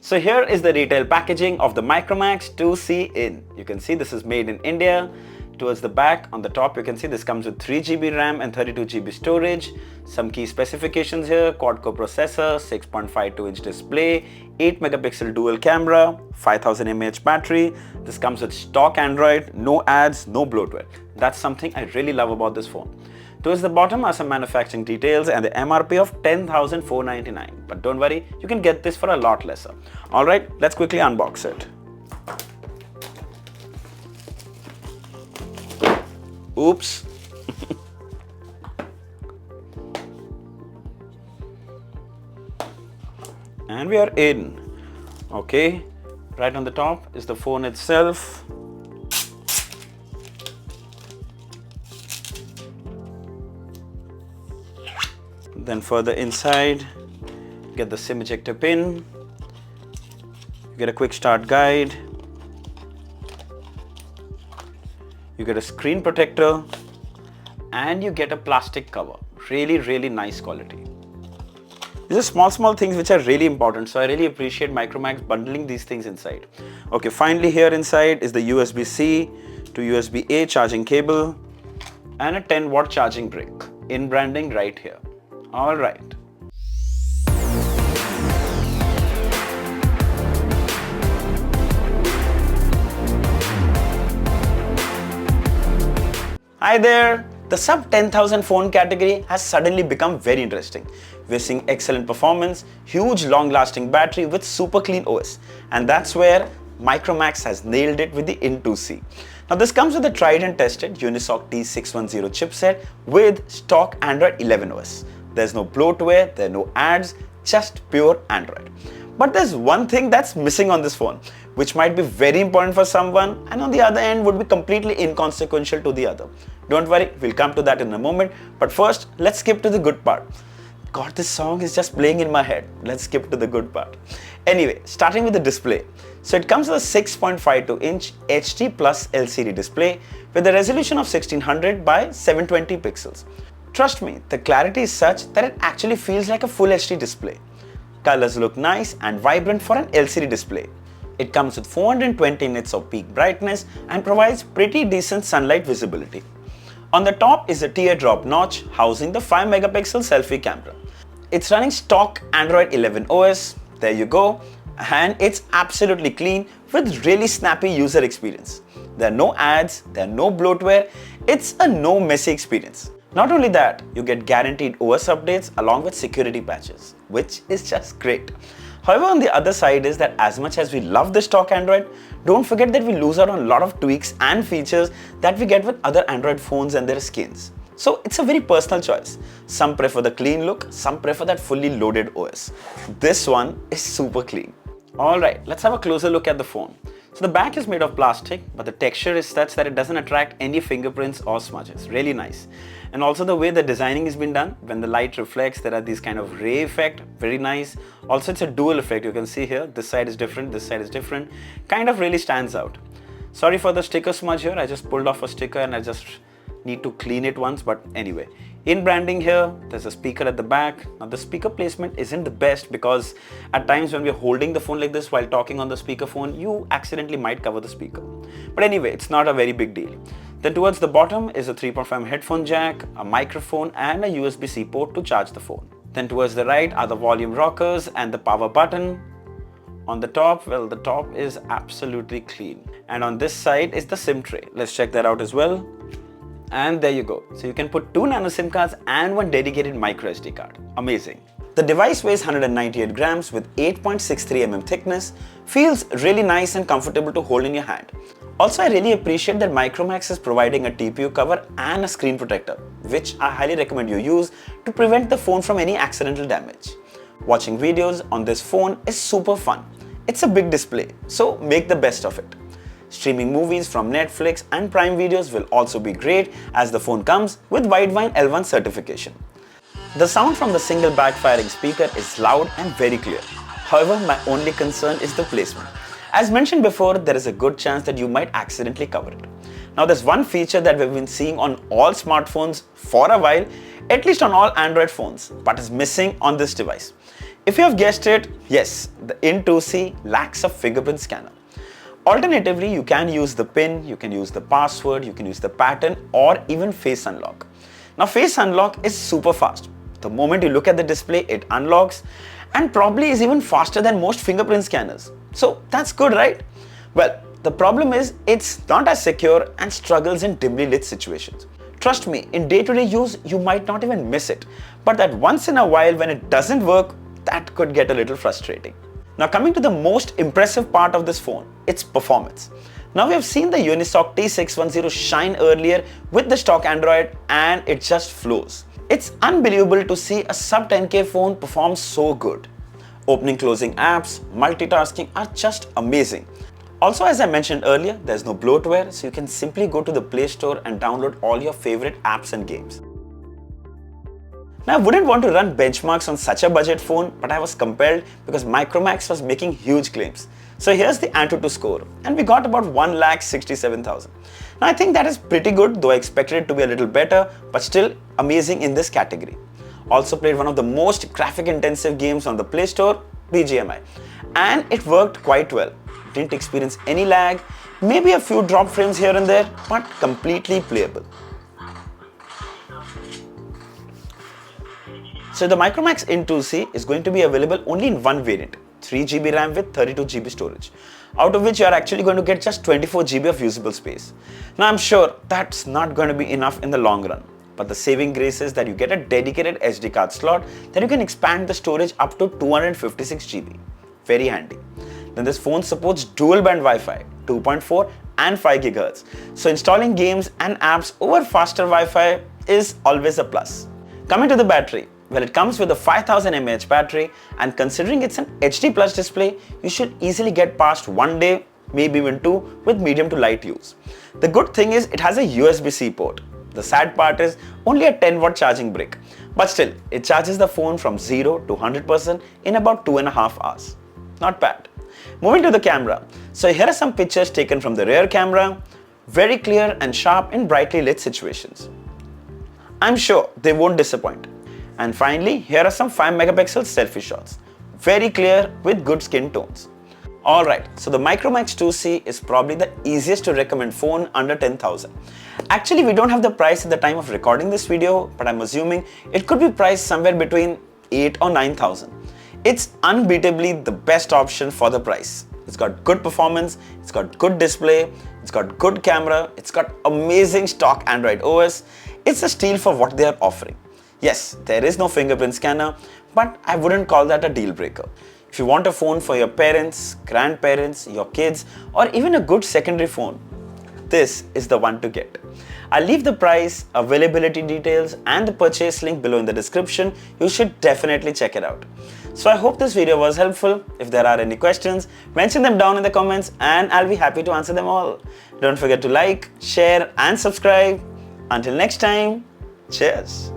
So here is the retail packaging of the Micromax 2C in. You can see this is made in India. Towards the back, on the top, you can see this comes with 3GB RAM and 32GB storage. Some key specifications here: quad-core processor, 6.52-inch display, 8 megapixel dual camera, 5000 mAh battery. This comes with stock Android, no ads, no bloatware. That's something I really love about this phone. Towards the bottom are some manufacturing details and the MRP of 10,499. But don't worry, you can get this for a lot lesser. Alright, let's quickly unbox it. Oops. And we are in. Okay, right on the top is the phone itself. Then further inside, get the SIM ejector pin, you get a quick start guide, you get a screen protector, and you get a plastic cover. Really nice quality. These are small things which are really important, so I really appreciate Micromax bundling these things inside. Okay, finally here inside is the USB-C to USB-A charging cable and a 10-watt charging brick. In branding right here. All right. Hi there. The sub 10,000 phone category has suddenly become very interesting. We're seeing excellent performance, huge long-lasting battery with super clean OS, and that's where Micromax has nailed it with the In2C. Now this comes with a tried and tested Unisoc T610 chipset with stock Android 11 OS. There's no bloatware, there are no ads, just pure Android. But there's one thing that's missing on this phone, which might be very important for someone and on the other end would be completely inconsequential to the other. Don't worry, we'll come to that in a moment. But first, let's skip to the good part. God, this song is just playing in my head. Let's skip to the good part. Anyway, starting with the display. So it comes with a 6.52-inch HD Plus LCD display with a resolution of 1600 by 720 pixels. Trust me, the clarity is such that it actually feels like a full HD display. Colors look nice and vibrant for an LCD display. It comes with 420 nits of peak brightness and provides pretty decent sunlight visibility. On the top is a teardrop notch housing the 5 megapixel selfie camera. It's running stock Android 11 OS, there you go, and it's absolutely clean with really snappy user experience. There are no ads, there are no bloatware, it's a no messy experience. Not only that, you get guaranteed OS updates along with security patches, which is just great. However, on the other side is that as much as we love the stock Android, don't forget that we lose out on a lot of tweaks and features that we get with other Android phones and their skins. So it's a very personal choice. Some prefer the clean look, some prefer that fully loaded OS. This one is super clean. Alright, let's have a closer look at the phone. So the back is made of plastic, but the texture is such that it doesn't attract any fingerprints or smudges. Really nice. And also the way the designing has been done, when the light reflects, there are these kind of ray effect, very nice. Also it's a dual effect, you can see here, this side is different, this side is different. Kind of really stands out. Sorry for the sticker smudge here, I just pulled off a sticker and I just need to clean it once, but anyway. In branding here, there's a speaker at the back. Now the speaker placement isn't the best because at times when we're holding the phone like this while talking on the speakerphone, you accidentally might cover the speaker. But anyway, it's not a very big deal. Then towards the bottom is a 3.5 headphone jack, a microphone and a USB-C port to charge the phone. Then towards the right are the volume rockers and the power button. On the top, well, the top is absolutely clean. And on this side is the SIM tray. Let's check that out as well. And there you go. So you can put 2 nano SIM cards and one dedicated micro SD card. Amazing. The device weighs 198 grams with 8.63 mm thickness, feels really nice and comfortable to hold in your hand. Also, I really appreciate that Micromax is providing a TPU cover and a screen protector, which I highly recommend you use to prevent the phone from any accidental damage. Watching videos on this phone is super fun. It's a big display, so make the best of it. Streaming movies from Netflix and Prime Videos will also be great as the phone comes with Widevine L1 certification. The sound from the single backfiring speaker is loud and very clear. However, my only concern is the placement. As mentioned before, there is a good chance that you might accidentally cover it. Now there's one feature that we've been seeing on all smartphones for a while, at least on all Android phones, but is missing on this device. If you have guessed it, yes, the In2C lacks a fingerprint scanner. Alternatively, you can use the PIN, you can use the password, you can use the pattern, or even face unlock. Now, face unlock is super fast. The moment you look at the display, it unlocks and probably is even faster than most fingerprint scanners. So that's good, right? Well, the problem is it's not as secure and struggles in dimly lit situations. Trust me, in day-to-day use, you might not even miss it. But that once in a while when it doesn't work, that could get a little frustrating. Now coming to the most impressive part of this phone, its performance. Now we have seen the Unisoc T610 shine earlier with the stock Android and it just flows. It's unbelievable to see a sub 10K phone perform so good. Opening, closing apps, multitasking are just amazing. Also, as I mentioned earlier, there's no bloatware, so you can simply go to the Play Store and download all your favorite apps and games. Now, I wouldn't want to run benchmarks on such a budget phone, but I was compelled because Micromax was making huge claims. So here's the Antutu score, and we got about 1,67,000. Now, I think that is pretty good, though I expected it to be a little better, but still amazing in this category. Also played one of the most graphic intensive games on the Play Store, BGMI, and it worked quite well. Didn't experience any lag, maybe a few drop frames here and there, but completely playable. So the Micromax In2C is going to be available only in one variant, 3GB RAM with 32GB storage, out of which you are actually going to get just 24GB of usable space. Now I'm sure that's not going to be enough in the long run, but the saving grace is that you get a dedicated SD card slot that you can expand the storage up to 256GB. Very handy. Then this phone supports dual band Wi-Fi, 2.4 and 5 GHz. So installing games and apps over faster Wi-Fi is always a plus. Coming to the battery, well, it comes with a 5000 mAh battery, and considering it's an HD Plus display, you should easily get past 1 day, maybe even 2 with medium to light use. The good thing is it has a USB-C port. The sad part is only a 10-watt charging brick, but still, it charges the phone from 0 to 100% in about 2.5 hours. Not bad. Moving to the camera. So here are some pictures taken from the rear camera, very clear and sharp in brightly lit situations. I'm sure they won't disappoint. And finally, here are some 5 megapixel selfie shots, very clear with good skin tones. Alright, so the Micromax 2C is probably the easiest to recommend phone under 10,000. Actually, we don't have the price at the time of recording this video, but I'm assuming it could be priced somewhere between 8 or 9,000. It's unbeatably the best option for the price. It's got good performance, it's got good display, it's got good camera, it's got amazing stock Android OS. It's a steal for what they are offering. Yes, there is no fingerprint scanner, but I wouldn't call that a deal breaker. If you want a phone for your parents, grandparents, your kids, or even a good secondary phone, this is the one to get. I'll leave the price, availability details, and the purchase link below in the description. You should definitely check it out. So I hope this video was helpful. If there are any questions, mention them down in the comments and I'll be happy to answer them all. Don't forget to like, share, and subscribe. Until next time, cheers.